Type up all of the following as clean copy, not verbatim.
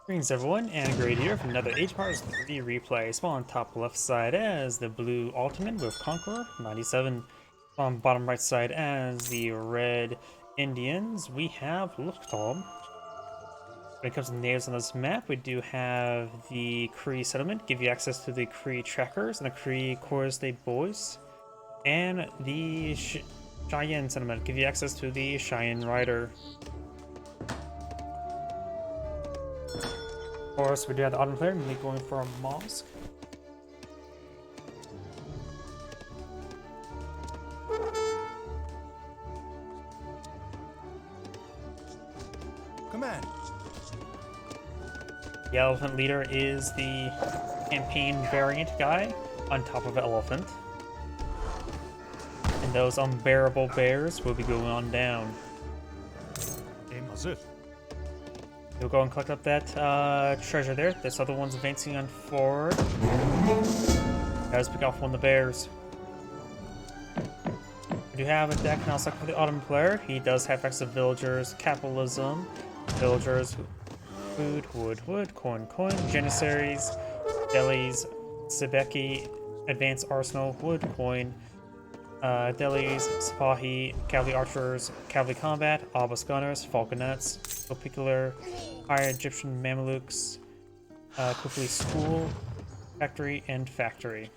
Greetings everyone, and Great here from another Age of Empires 3 replay. Spawn on top left side as the blue Ottoman with Conquerer97. On bottom right side as the red Indians, we have tOm. When it comes to natives on this map, we do have the Cree settlement, give you access to the Cree trackers and the Cree core state boys. And the Cheyenne settlement, give you access to the Cheyenne rider. Of course, we do have the Ottoman player, mainly going for a mosque. Command. The elephant leader is the campaign variant guy on top of an elephant. And those unbearable bears will be going on down. You'll go and collect up that treasure there. This other one's advancing on forward. Guys, pick off one of the bears. We do have a deck now stuck for the Ottoman player. He does have access to villagers, capitalism, villagers, food, wood, coin, janissaries, delis, Sebeki, advanced arsenal, wood, coin, delis, Sipahi, cavalry archers, cavalry combat, obelisk gunners, falconets, particular, higher Egyptian Mamelukes, quickly school, factory, and factory.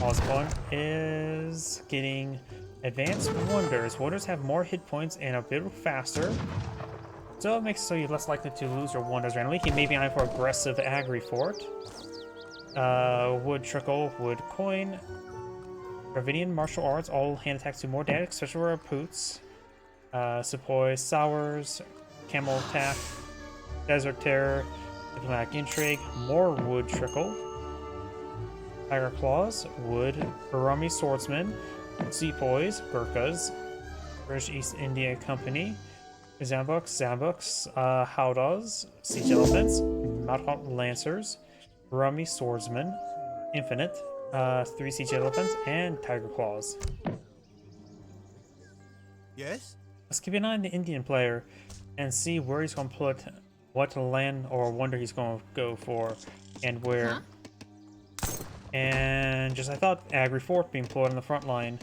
Osborne is getting advanced wonders. Wonders have more hit points and a bit faster, so it makes it so you're less likely to lose your wonders randomly. He may be eyeing for aggressive agri fort. Wood trickle, wood coin, Dravidian martial arts, all hand attacks do more damage, especially for Poots. Sepoy, Sours, Camel attack, Desert Terror, Diplomatic Intrigue, more wood trickle. Tiger Claws, wood, Barami Swordsman, Sepoys, Gurkhas, British East India Company, Zambuks, Howdahs, Siege Elephants, Madhawk Lancers, Barami Swordsman, Infinite, 3 Siege Elephants, and Tiger Claws. Yes? Let's keep an eye on the Indian player and see where he's going to put what land or wonder he's going to go for and where. Huh? And just I thought Agri Fort being employed on the front line.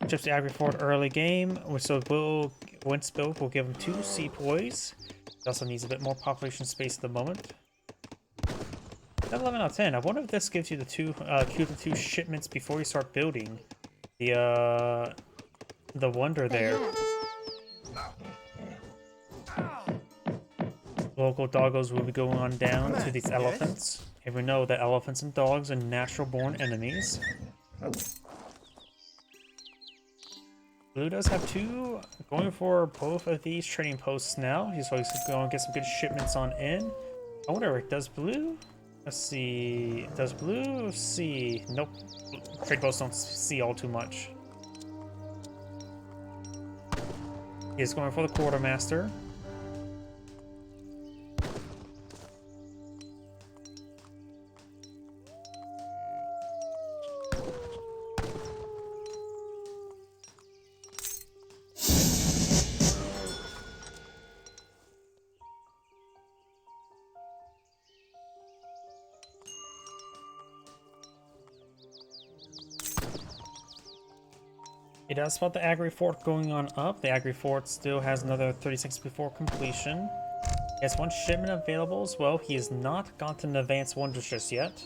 Chips to Agri Fort early game, which so will once built will give him 2 sepoys. He also needs a bit more population space at the moment. 11 out of 10. I wonder if this gives you the queue the 2 shipments before you start building the wonder there. Local doggos will be going on down to these elephants. And we know that elephants and dogs are natural born enemies. Blue does have 2 going for both of these trading posts now. He's going to get some good shipments on in. I wonder, does blue? Let's see. Does blue see? Nope. Trade posts don't see all too much. He's going for the quartermaster. It does spot the Agri Fort going on up. The Agri Fort still has another 30 seconds before completion. He has 1 shipment available as well. He has not gotten an advanced wonders just yet.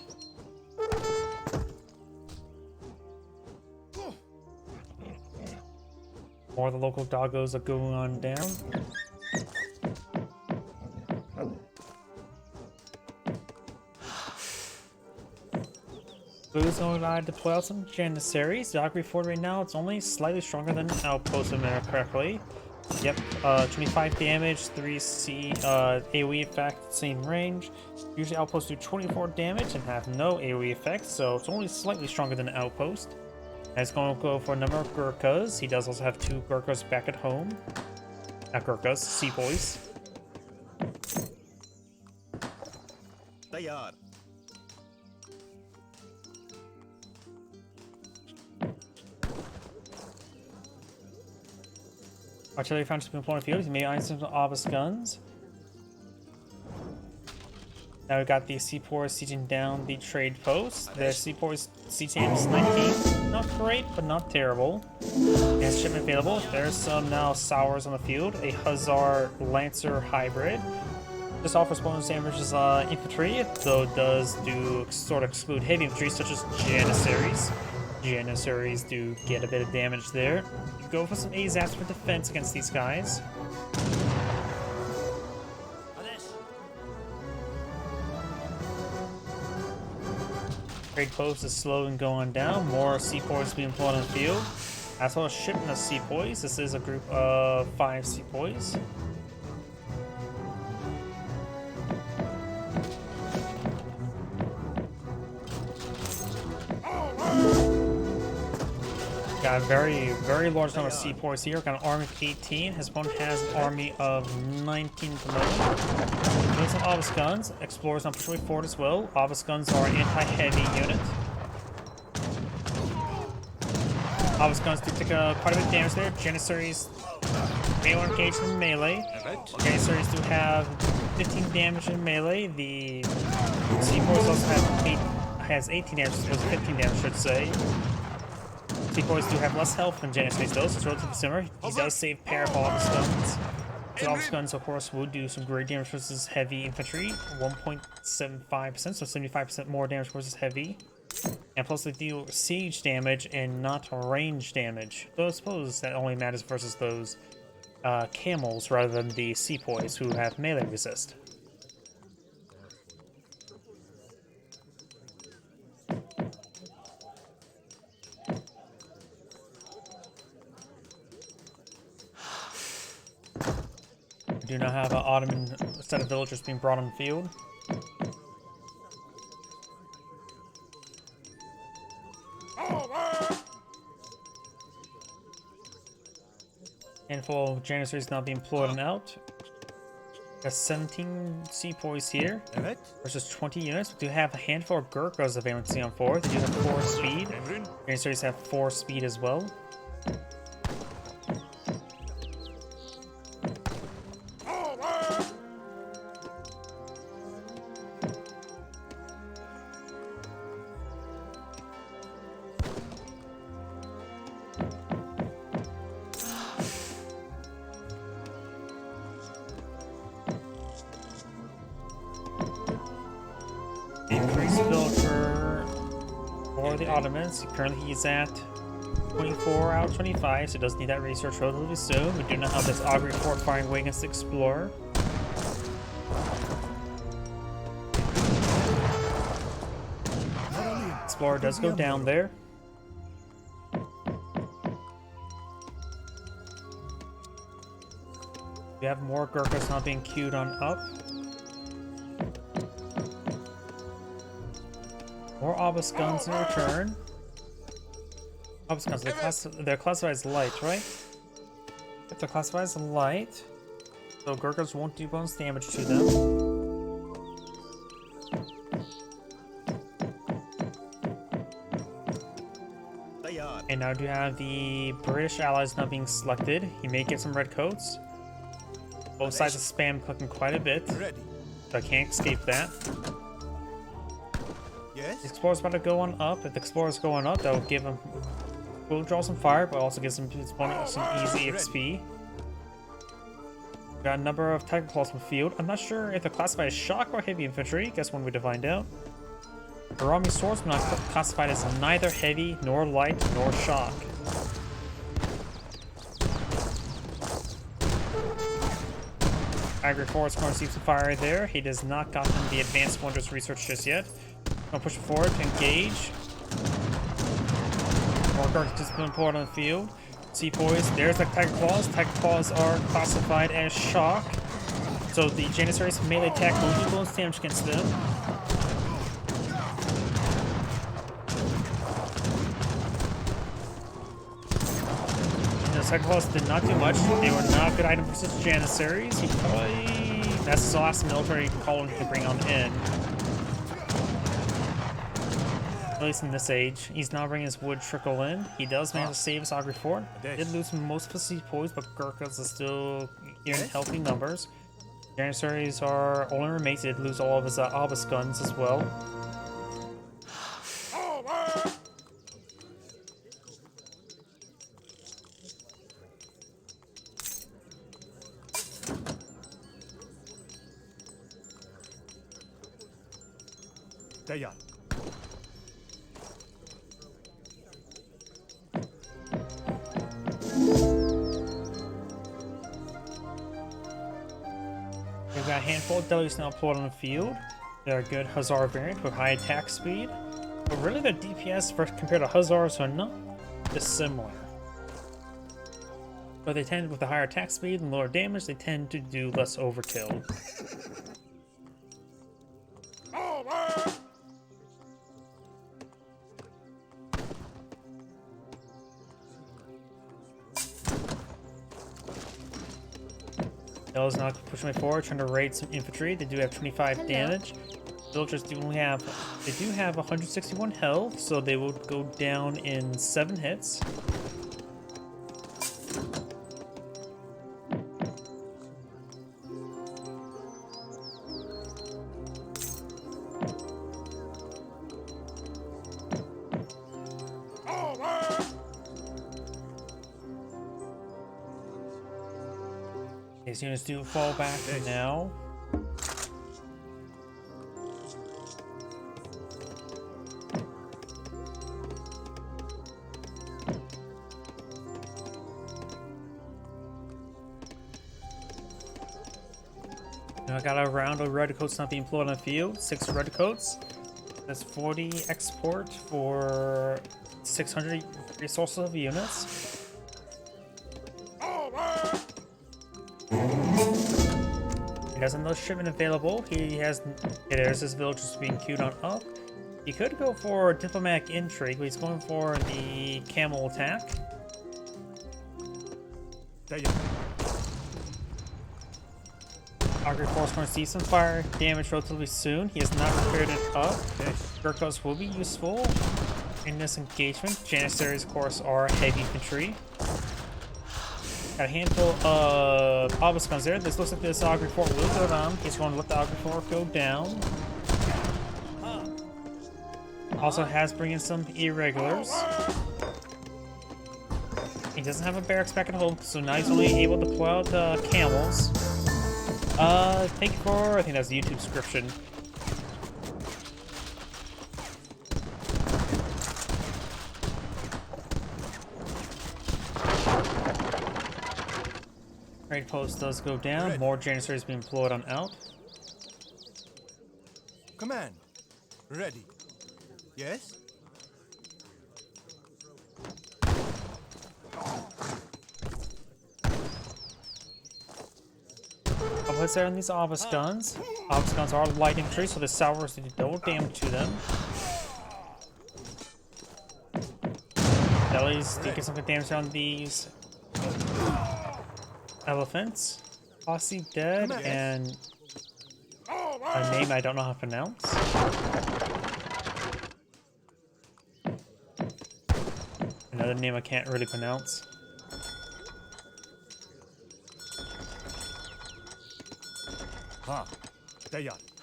More of the local doggos are going on down. Blue's only allowed to deploy out some Janissaries. The Agri Fort right now, it's only slightly stronger than Outpost, if I remember correctly. Yep, 25 damage, 3C AoE effect, same range. Usually Outposts do 24 damage and have no AoE effect, so it's only slightly stronger than Outpost. And it's going to go for a number of Gurkhas. He does also have 2 Gurkhas back at home. Not Gurkhas, Sepoys. They are. Artillery found to be employed in the field. He may iron some obelisk guns. Now we got the seaports sieging down the trade post. The seaports CTM is 19. Not great, but not terrible. And shipment available. There's some now sours on the field. A Hussar Lancer hybrid. This offers bonus damage as infantry, though it does do sort of exclude heavy infantry such as Janissaries. Janissaries do get a bit of damage there. You go for some AZATs for defense against these guys. Trade post is slow and going down. More seapoys being pulled on the field. As well as shipment of seapoys. This is a group of 5 seapoys. Got a very large number of seaports here. Got an army of 18. His opponent has an army of 19 at the moment. Doing some obelisk guns. Explorers on pushing forward as well. Obelisk guns are an anti-heavy unit. Obelisk guns do take quite a bit of damage there. Janissaries may want to engage in melee. Janissaries do have 15 damage in melee. The seaports also has 18 damage, as opposed to 15 damage, I should say. Seaports do have less health than Janissaries though, so it's relatively similar. He does save pair of obelisk guns. The obelisk guns, of course, would do some great damage versus heavy infantry. 1.75%, so 75% more damage versus heavy. And plus they deal siege damage and not range damage. Though I suppose that only matters versus those camels rather than the seapoys who have melee resist. We do not have an Ottoman set of villagers being brought on the field. Handful of Janissaries now being employed and out. Got 17 seapoys here versus 20 units. We do have a handful of Gurkhas available on 4. They do have 4 speed. Janissaries have 4 speed as well. Increased build for the Ottomans. Currently he's at 24 out of 25, so he does need that research relatively soon. We do not have this augury fort firing way against the Explorer. Explorer does go down there. We have more Gurkhas not being queued on up. More obelisk guns in return. Obelisk guns, they're classified as light, right? If they're classified as light, so Gurkhas won't do bonus damage to them. And now do you have the British allies now being selected. He may get some red coats. Both sides of spam clicking quite a bit, so I can't escape that. The Explorer's about to go on up. If the Explorer's going up, that will give him... will draw some fire, but also gives him his opponent some easy XP. Got a number of Tiger Claws from the field. I'm not sure if they're classified as shock or heavy infantry. Guess one way to find out. Arami Swordsmen are classified as neither heavy, nor light, nor shock. Agri Forest going to receive some fire there. He does not got him the advanced wonders research just yet. Gonna push forward to engage. More Gurkhas just been pulled on the field. Seapoys, there's the Tiger Claws. Tiger Claws are classified as shock. So the Janissaries melee attack will do bonus damage against them. The Tiger Claws did not do much. They were not a good item versus Janissaries. He probably... that's his last military colony to bring on in. At least in this age. He's now bringing his wood trickle in. He does manage to save his augury fort. Did lose most of his seapoys, but Gurkhas is still here in healthy numbers. Janissaries are only roommates. He did lose all of his obelisk guns as well. Dayan. We've got a handful of delis now pulled on the field. They're a good Hussar variant with high attack speed, but really their DPS compared to Hussars are not dissimilar. But they tend, with the higher attack speed and lower damage, they tend to do less overkill. Delis now pushing way forward, trying to raid some infantry. They do have 25 damage. Villagers do have 161 health, so they will go down in 7 hits. These units do fall back now. Now I got a round of redcoats not being employed on the field. 6 redcoats. That's 40 export for 600 resources of units. He has another shipment available. There's his villagers being queued on up. He could go for diplomatic intrigue, but he's going for the camel attack. Augury Force going to see some fire damage relatively soon. He has not repaired it up. Gurkhas will be useful in this engagement. Janissaries, of course, are heavy infantry. Got a handful of obelisk guns there. This looks like this Augury Fort will go down. He's going to let the Augury Fort go down. Also has bring in some irregulars. He doesn't have a barracks back at home, so now he's only able to pull out camels. Thank you for, I think that's the YouTube description. Trade post does go down. More Janissaries being employed on out. Command. Ready. Yes? I'll put there on these obelisk guns. Obelisk guns are light infantry, so the salvos do double damage to them. Delis do get some good damage on these elephants. Posse dead, and a name I don't know how to pronounce. Another name I can't really pronounce.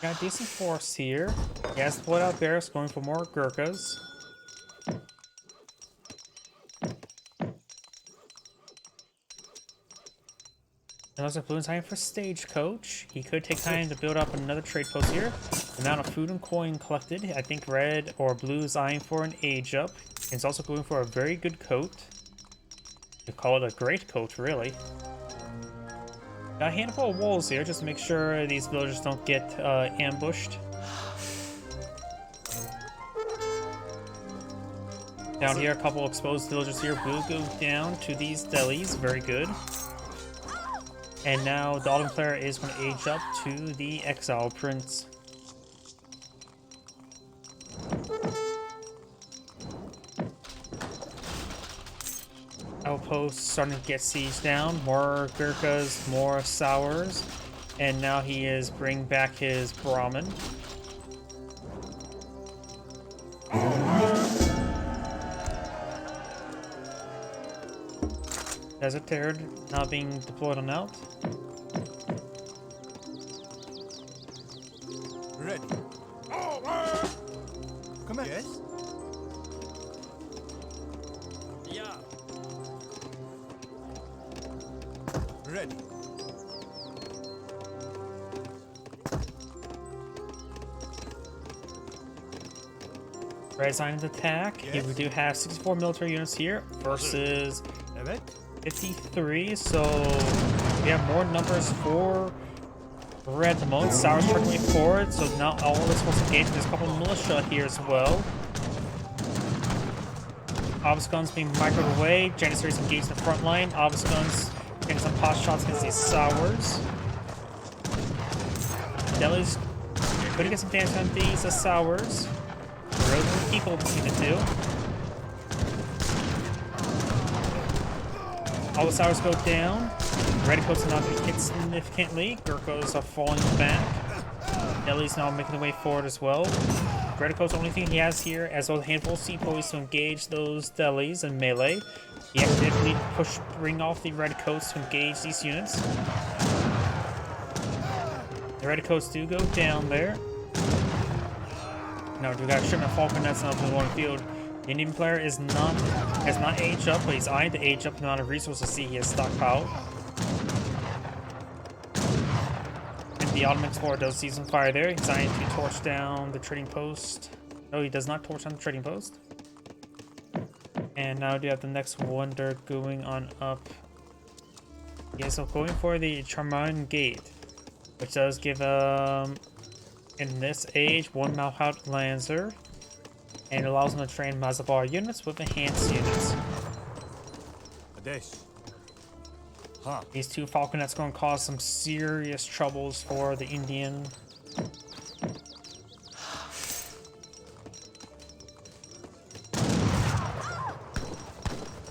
Got a decent force here. He has split out barracks going for more Gurkhas. It looks like Blue's time for Stagecoach. He could take time to build up another trade post here. The amount of food and coin collected, I think Red or Blue is eyeing for an age up. He's also going for a very good coat. You call it a great coat, really. Got a handful of wolves here just to make sure these villagers don't get ambushed. Down here, a couple exposed villagers here. Blue goes down to these delis. Very good. And now the Ottoman player is going to age up to the Exile Prince. Outposts starting to get sieged down. More Gurkhas, more Sours. And now he is bringing back his Brahmin. Desert Terror now being deployed on out. Ready. Command. Yes? Yeah. Ready. Red Zion's attack. Yes. Here we do have 64 military units here versus Evet. 53, so we have more numbers for red at the moment. Sour's turning forward, so not all of this wants to engage. There's a couple of militia here as well. Obvious guns being microwaved away. Janissaries engaged in the front line. Obvious guns getting some pot shots against these Sours. Delis could get some damage on these Sours. Relatively equal between the two. All the Sours go down. Redcoats are not going to hit significantly. Gurkhas are falling back. Delhi's now making their way forward as well. Redcoat's the only thing he has here, as well as a handful of sepoys to engage those Delhis in melee. He actively bring off the Redcoats to engage these units. The Redcoats do go down there. Now we got a shipment of Falconets on the one field. The Indian player has not aged up, but he's eyeing to age up the amount of resources he has stockpiled. And the Ottoman explorer does see some fire there. He's eyeing to torch down the trading post. No, he does not torch down the trading post. And now we have the next wonder going on up. Yeah, so going for the Charman Gate, which does give in this age, one Malhout Lancer, and it allows them to train Mazabar units with enhanced units. Adesh. Huh. These two Falconets going to cause some serious troubles for the Indian.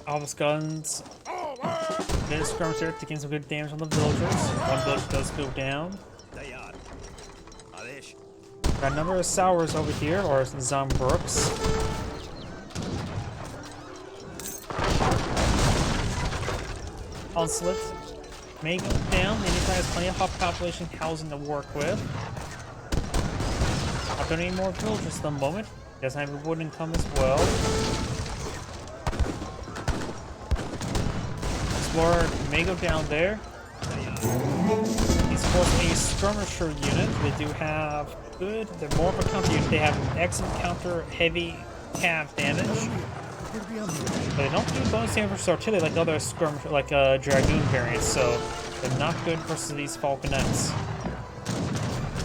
All the guns. Then skirmish there to gain some good damage on the villagers. One villager does go down. Got a number of Sours over here, or Zombrooks. Onslaught may go down. The Indian has plenty of population housing to work with. Not doing any more villagers at the moment. Doesn't have a wood income as well. Explorer may go down there. He's of course a skirmisher unit. They do have good. They're more of a counter unit. They have an excellent counter heavy cav damage. But they don't do bonus damage for artillery like other skirmish, like Dragoon variants, so they're not good versus these Falconets.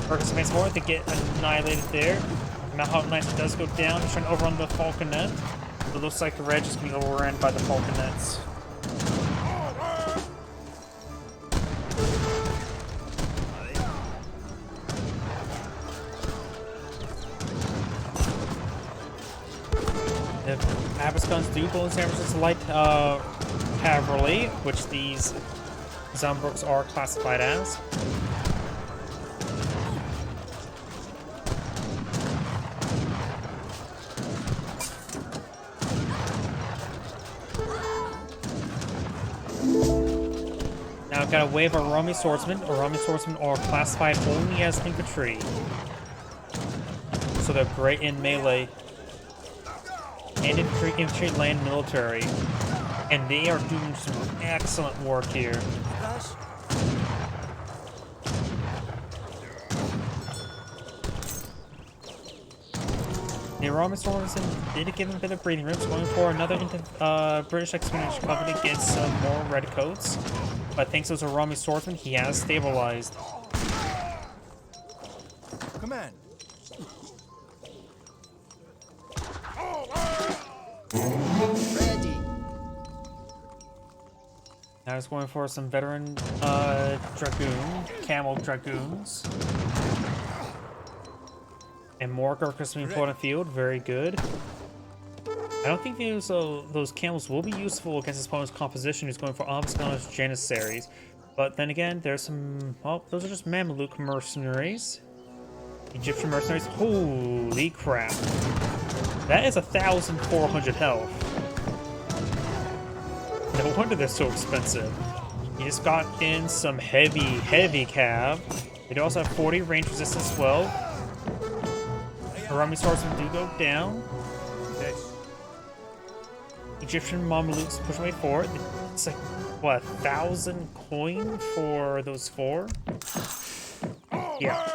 Perkins makes more to get annihilated there. Malhout Knight does go down, trying to overrun the Falconet. It looks like the Reg is being overrun by the Falconets. Abyss guns do bonus damage to light cavalry, which these Zombrooks are classified as. Now I've got a wave of Arami Swordsmen. Arami Swordsmen are classified only as infantry, so they're great in melee. And infantry, land, military, and they are doing some excellent work here. The Arami Swordsmen did give them a bit of breathing room, so going for another British Expedition Company gets some more redcoats. But thanks to those Arami Swordsmen, he has stabilized. Command. Ready. Now he's going for some veteran camel dragoons. And more Gurkhas being put on the field, very good. I don't think those camels will be useful against his opponent's composition, who's going for Obscana's Janissaries. But then again, there's some, well, those are just Mameluke mercenaries. Egyptian mercenaries, holy crap. That is 1,400 health. No wonder they're so expensive. You just got in some heavy cav. They do also have 40 range resistance as well. Army swordsmen do go down. Yes. Egyptian Mamelukes push away forward. It's like, what, 1,000 coin for those 4? Yeah.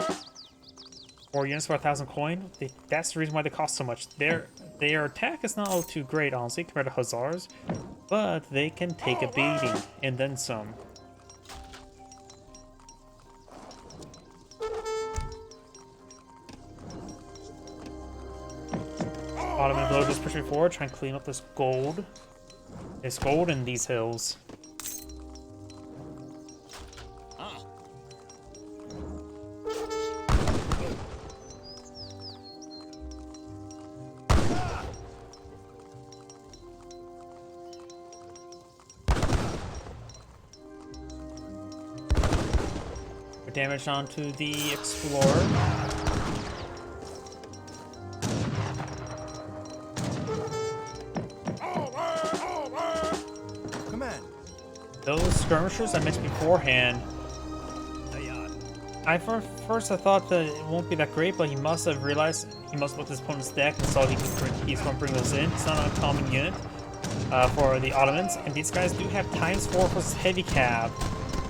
4 units for 1,000 coin. That's the reason why they cost so much. Their attack is not all too great, honestly, compared to Hussars. But they can take a beating, and then some. Ottoman villagers pushing forward, trying to clean up this gold. There's gold in these hills. Damage onto the explorer. Command. Those skirmishers I mentioned beforehand, I first thought that it won't be that great, but he must have realized, he must look at his opponent's deck and saw he's going to bring those in. It's not an uncommon unit for the Ottomans, and these guys do have ×4 plus heavy cab.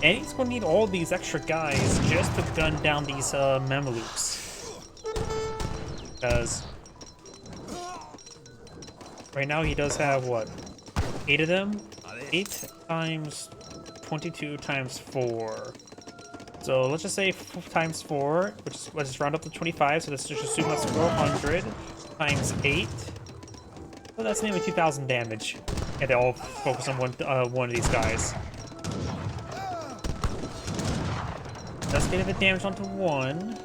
And he's going to need all these extra guys just to gun down these Mamelukes. Because right now he does have, what, 8 of them? 8 times 22 times 4. So let's just say times 4, which is, let's just round up to 25. So let's just assume that's 400 times 8. So that's nearly 2,000 damage. And they all focus on one of these guys. Let's get a bit of damage onto one.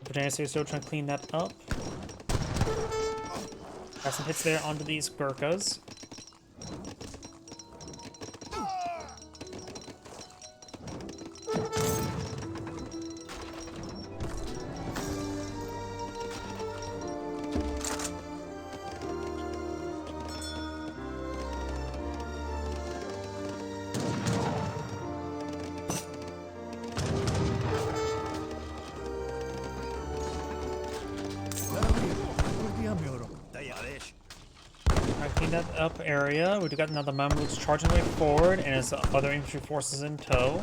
The Janissaries still trying to clean that up. Got some hits there onto these Gurkhas. Clean that up area. We've got another Mamelukes charging way forward, and his other infantry forces in tow.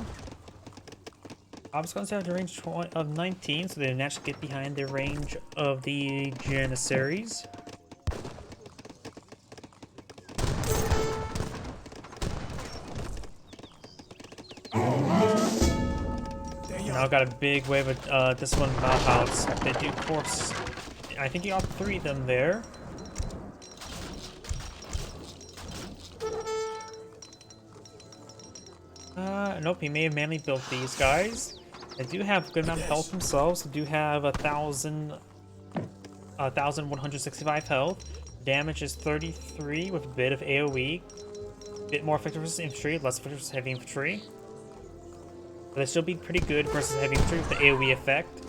Obscons have the range of 19, so they naturally get behind the range of the Janissaries. Now got a big wave of this one Bauhaus. They do force. I think you got 3 of them there. Nope, he may have manually built these guys. They do have a good amount of health themselves. They do have 1,165 health. Damage is 33 with a bit of AoE. Bit more effective versus infantry, less effective versus heavy infantry. But they still be pretty good versus heavy infantry with the AoE effect.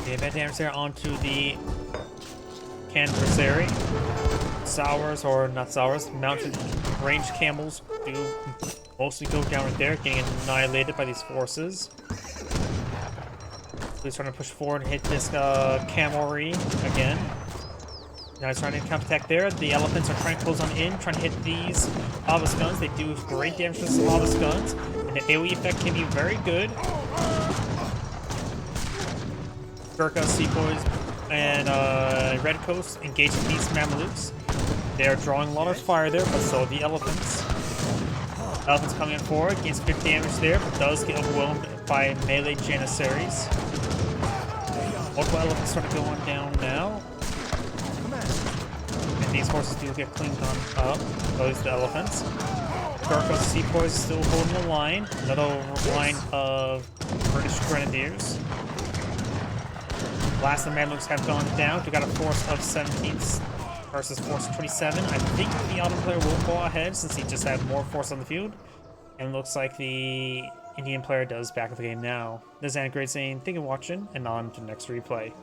Okay, bad damage there onto the Conquerer. Sours, or not Sours, mounted ranged camels do mostly go down right there, getting annihilated by these forces. So he's trying to push forward and hit this cavalry again. Now he's trying to counterattack there. The elephants are trying to close on in, trying to hit these lava guns. They do great damage to the lava guns, and the AoE effect can be very good. Gurkha, Sepoys, and Red Coast engaging these Mamelukes. They are drawing a lot of fire there, but so are the elephants. Elephants coming in forward, gains good damage there, but does get overwhelmed by melee Janissaries. Multiple elephants start to go on down now. And these horses do get cleaned on up. Those are the elephants. Gurkha, Sepoys still holding the line. Another line of British Grenadiers. Last of the Mamelukes have gone down. We got a force of 17 versus force of 27. I think the Ottoman player will go ahead since he just had more force on the field. And it looks like the Indian player does back up the game now. This is Anna Great saying thank you for watching, and on to the next replay.